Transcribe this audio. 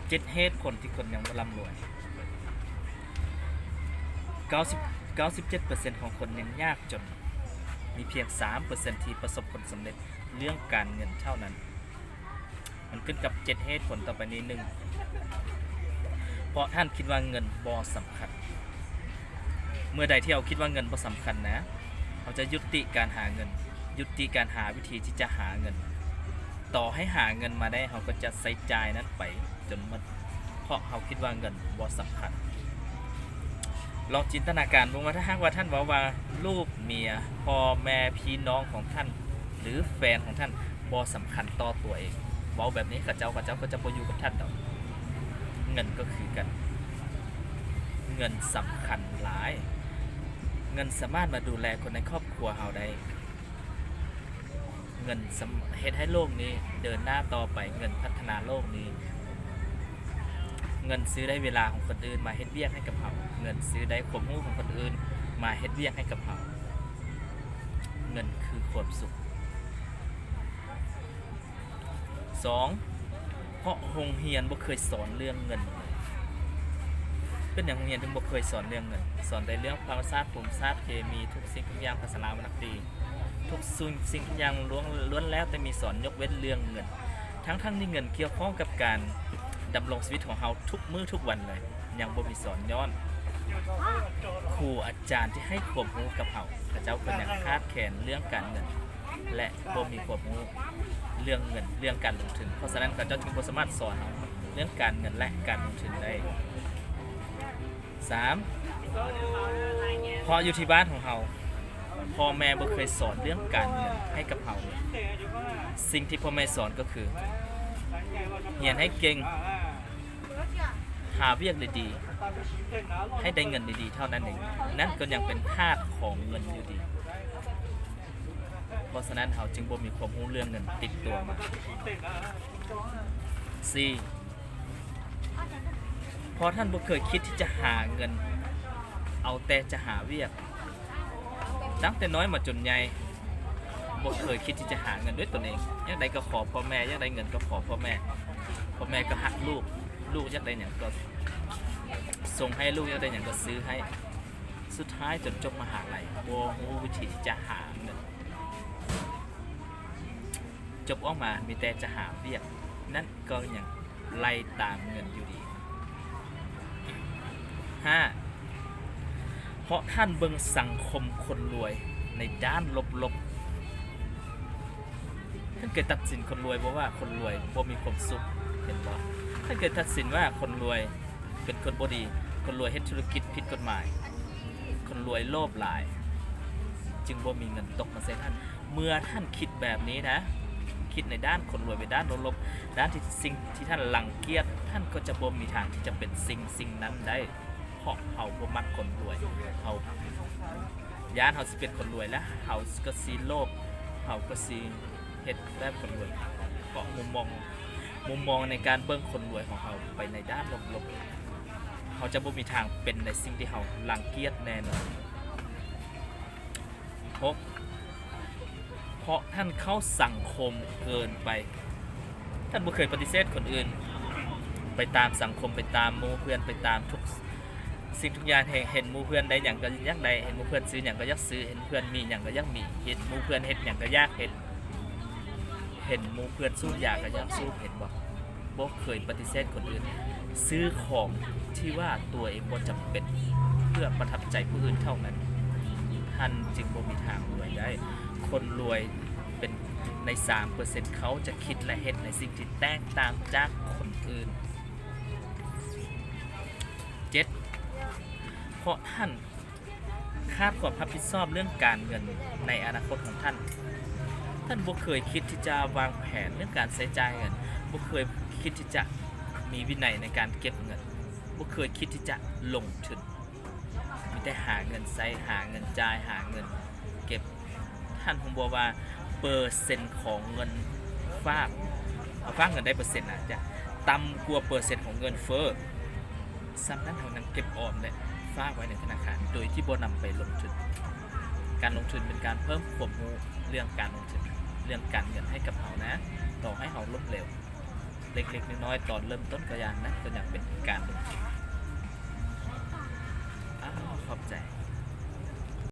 7เหตุผลที่คนยังบ่ร่ำรวย97%ของคนยังยากจนมีเพียง 3% ที่ประสบผลสำเร็จเรื่องการเงินเท่านั้นมันขึ้นกับ7เหตุผลต่อไปนี้1เพราะท่านคิดว่าเงินบ่สำคัญเมื่อใดที่เราคิดว่าเงินบ่สำคัญนะเราจะยุติการหาเงินยุติการหาวิธีที่จะหาเงินต่อให้หาเงินมาได้เราก็จะใช้จ่ายนั้นไปจนหมดเพราะเราคิดว่าเงินบ่สำคัญลองจินตนาการดูว่าถ้าหากว่าท่านบอกว่าลูกเมียพ่อแม่พี่น้องของท่านหรือแฟนของท่านบ่สำคัญต่อตัวเองเว้าแบบนี้ข้าเจ้าก็จะบ่อยู่กับท่านดอกเงินก็คือกันเงินสำคัญหลายเงินสามารถมาดูแลคนในครอบครัวเราได้เงินเฮ็ดให้โลกนี้เดินหน้าต่อไปเงินพัฒนาโลกนี้เงินซื้อได้เวลาของคนอื่นมาเฮ็ดเวียกให้กับเขาเงินซื้อได้ความรู้ของคนอื่นมาเฮ็ดเวียกให้กับเขาเงินคือความสุข2เพราะโรงเรียนบ่เคยสอนเรื่องเงินเป็นอย่างโรงเรียนถึงบ่เคยสอนเรื่องเงินสอนแต่เรื่องภาษาภูมิศาสตร์เคมีทุกสิ่งทุกอย่างภาษาวรรณคดีทุกสิ่งทุกอย่างล้วนแล้วแต่มีสอนยกเว้นเรื่องเงินทั้งที่เงินเกี่ยวข้องกับการดำรงชีวิตของเราทุกมื้อทุกวันเลยยังบ่มีสอนย้อนครูอาจารย์ที่ให้ความรู้กับเราเขาเจ้าคนยังคาดแคลนเรื่องการเงินและบ่มีความรู้เรื่องเงินเรื่องการลงทุนเพราะฉะนั้นเขาเจ้าจึงบ่สามารถสอนเรื่องการเงินและการลงทุนได้3พออยู่ที่บ้านของเราพ่อแม่บ่เคยสอนเรื่องการเงินให้กับเราสิ่งที่พ่อแม่สอนก็คือเรียนให้เก่งหาเวียกดีๆให้ได้เงินดีๆเท่านั้นเองนั่นก็ยังเป็นธาตุของเงินอยู่ดีเพราะฉะนั้นเราจึงบ่มีความรู้เรื่องเงินติดตัวมา 4. เพราะท่านบ่เคยคิดที่จะหาเงินเอาแต่จะหาเวียกตั้งแต่น้อยมาจนใหญ่บ่เคยคิดที่จะหาเงินด้วยตนเองอยากได้ก็ขอพ่อแม่อยากได้เงินก็ขอพ่อแม่ก็หักลูกอยากได้อย่างก็ส่งให้ลูกอยากได้อย่างก็ซื้อให้สุดท้ายจนจบมหาลัยบ่รู้วิธีที่จะหาเงินจบออกมามีแต่จะหาเวียกนั่นก็ยังไล่ตามเงินอยู่ดี 5. เพราะท่านเบิ่งสังคมคนรวยในด้านลบท่านเคยตัดสินคนรวยเพราะว่าคนรวยบ่มีความสุขเห็นบ่ท่านเคยตัดสินว่าคนรวยเป็นคนบ่ดีคนรวยเฮ็ดธุรกิจผิดกฎหมายคนรวยโลภหลายจึงบ่มีเงินตกมาใส่ท่านเมื่อท่านคิดแบบนี้นะคิดในด้านคนรวยไปด้านลบด้านที่สิ่งที่ท่านรังเกียจท่านก็จะบ่มีทางที่จะเป็นสิ่งนั้นได้เพราะเฮาบ่มักคนรวยเฮาย่านเฮาสิเป็นคนรวยแล้วเฮาก็สิโลภเฮาก็สิเฮ็ดแบบคนรวยเพราะมุมมองในการเบิ่งคนรวยของเราไปในด้านลบๆเขาจะบ่มีทางเป็นในสิ่งที่เขารังเกียจแน่นอนเพราะท่านเข้าสังคมเกินไปท่านบ่เคยปฏิเสธคนอื่นไปตามสังคมไปตามหมู่เพื่อนไปตามทุกสิ่งทุกอย่างเห็นหมู่เพื่อนได้อย่างก็อยากได้เห็นหมู่เพื่อนซื้ออย่างก็อยากซื้อเห็นเพื่อนมีอย่างก็อยากมีเห็นหมู่เพื่อนเฮ็ดอย่างก็อยากเฮ็ดเห็นหมู่เพื่อนสู้อยากก็อยากสู้เห็นบ่เคยปฏิเสธคนอื่นซื้อของที่ว่าตัวเองบ่จำเป็นเพื่อประทับใจผู้อื่นเท่านั้นท่านจึงบ่มีทางรวยได้คนรวยเป็นใน 3% เขาจะคิดและเฮ็ดในสิ่งที่แตกต่างจากคนอื่น 7. เพราะท่านคาดความรับผิดชอบเรื่องการเงินในอนาคตของท่านบ่เคยคิดที่จะวางแผนเรื่องการใช้จ่ายเงินบ่เคยคิดที่จะมีวินัยในการเก็บเงินบ่เคยคิดที่จะลงทุนมีแต่หาเงินใช้หาเงินจ่ายหาเงินเก็บท่านคงบอกว่าเปอร์เซ็นต์ของเงินฝากเงินได้เปอร์เซ็นต์อาจจะต่ำกว่าเปอร์เซ็นต์ของเงินเฟ้อซ้ำนั้นเท่านั้นเก็บออมเลยฝากไว้ในธนาคารโดยที่บ่นำไปลงทุนการลงทุนเป็นการเพิ่มความรู้เรื่องการลงทุนเรื่องการเงินให้กับเขานะต่อให้เขาล้มเหลว เล็กๆน้อยๆตอนเริ่มต้นก็อย่างนั้นก็อยากเป็นการลงทุนอ้าวขอบใจ